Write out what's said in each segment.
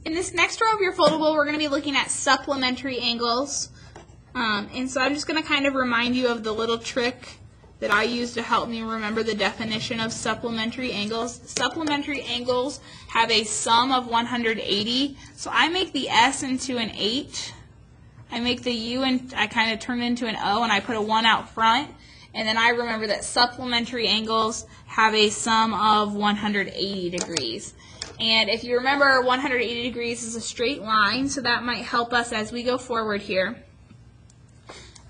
In this next row of your foldable, we're going to be looking at supplementary angles. And so I'm just going to kind of remind you of the little trick that I use to help me remember the definition of supplementary angles. Supplementary angles have a sum of 180. So I make the S into an 8. I make the U and I kind of turn it into an O, and I put a 1 out front. And then I remember that supplementary angles have a sum of 180 degrees. And if you remember, 180 degrees is a straight line, so that might help us as we go forward here.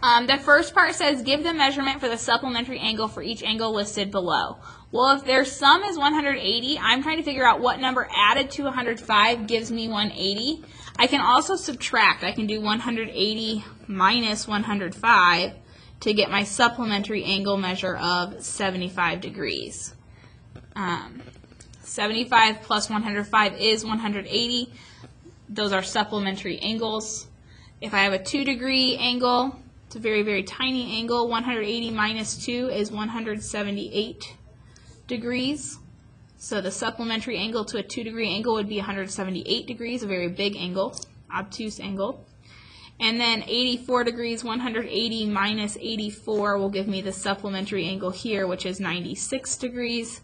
The first part says, give the measurement for the supplementary angle for each angle listed below. Well, if their sum is 180, I'm trying to figure out what number added to 105 gives me 180. I can also subtract. I can do 180 minus 105 to get my supplementary angle measure of 75 degrees. 75 plus 105 is 180. Those are supplementary angles. If I have a 2-degree angle, it's a very, very tiny angle. 180 minus 2 is 178 degrees. So the supplementary angle to a 2-degree angle would be 178 degrees, a very big angle, obtuse angle. And then 84 degrees, 180 minus 84 will give me the supplementary angle here, which is 96 degrees.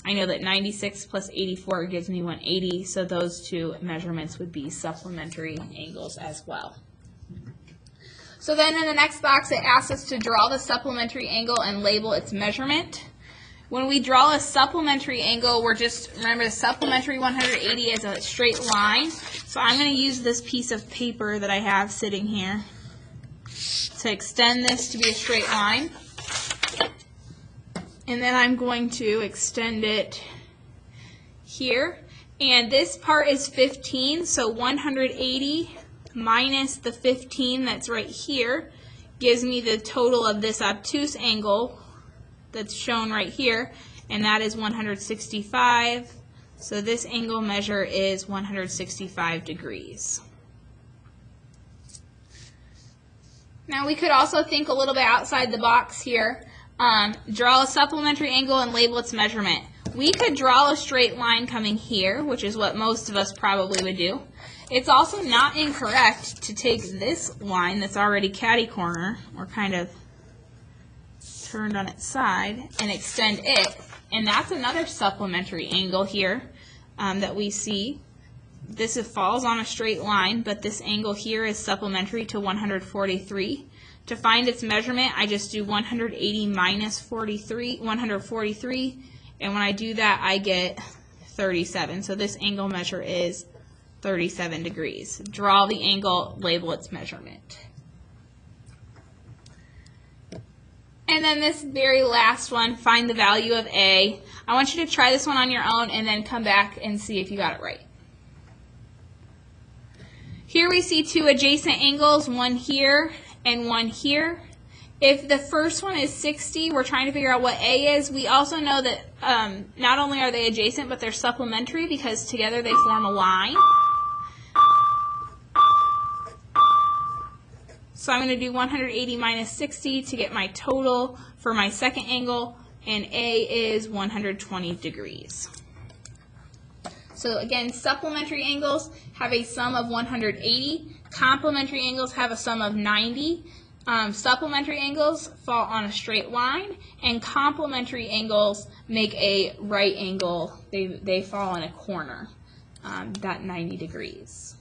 I know that 96 plus 84 gives me 180, so those two measurements would be supplementary angles as well. So then in the next box, it asks us to draw the supplementary angle and label its measurement. When we draw a supplementary angle, remember the supplementary 180 is a straight line. So I'm going to use this piece of paper that I have sitting here to extend this to be a straight line. And then I'm going to extend it here. And this part is 15, so 180 minus the 15 that's right here gives me the total of this obtuse angle that's shown right here, and that is 165. So this angle measure is 165 degrees. Now we could also think a little bit outside the box here. Draw a supplementary angle and label its measurement. We could draw a straight line coming here, which is what most of us probably would do. It's also not incorrect to take this line that's already catty corner, or kind of turned on its side, and extend it. And that's another supplementary angle here that we see. This falls on a straight line, but this angle here is supplementary to 143. To find its measurement, I just do 180 minus 143, and when I do that, I get 37. So this angle measure is 37 degrees. Draw the angle, label its measurement. And then this very last one, find the value of A. I want you to try this one on your own and then come back and see if you got it right. Here we see two adjacent angles, one here and one here. If the first one is 60, we're trying to figure out what A is. We also know that not only are they adjacent, but they're supplementary because together they form a line. So I'm going to do 180 minus 60 to get my total for my second angle, and A is 120 degrees. So again, supplementary angles have a sum of 180. Complementary angles have a sum of 90. Supplementary angles fall on a straight line, and complementary angles make a right angle. They fall in a corner, that 90 degrees.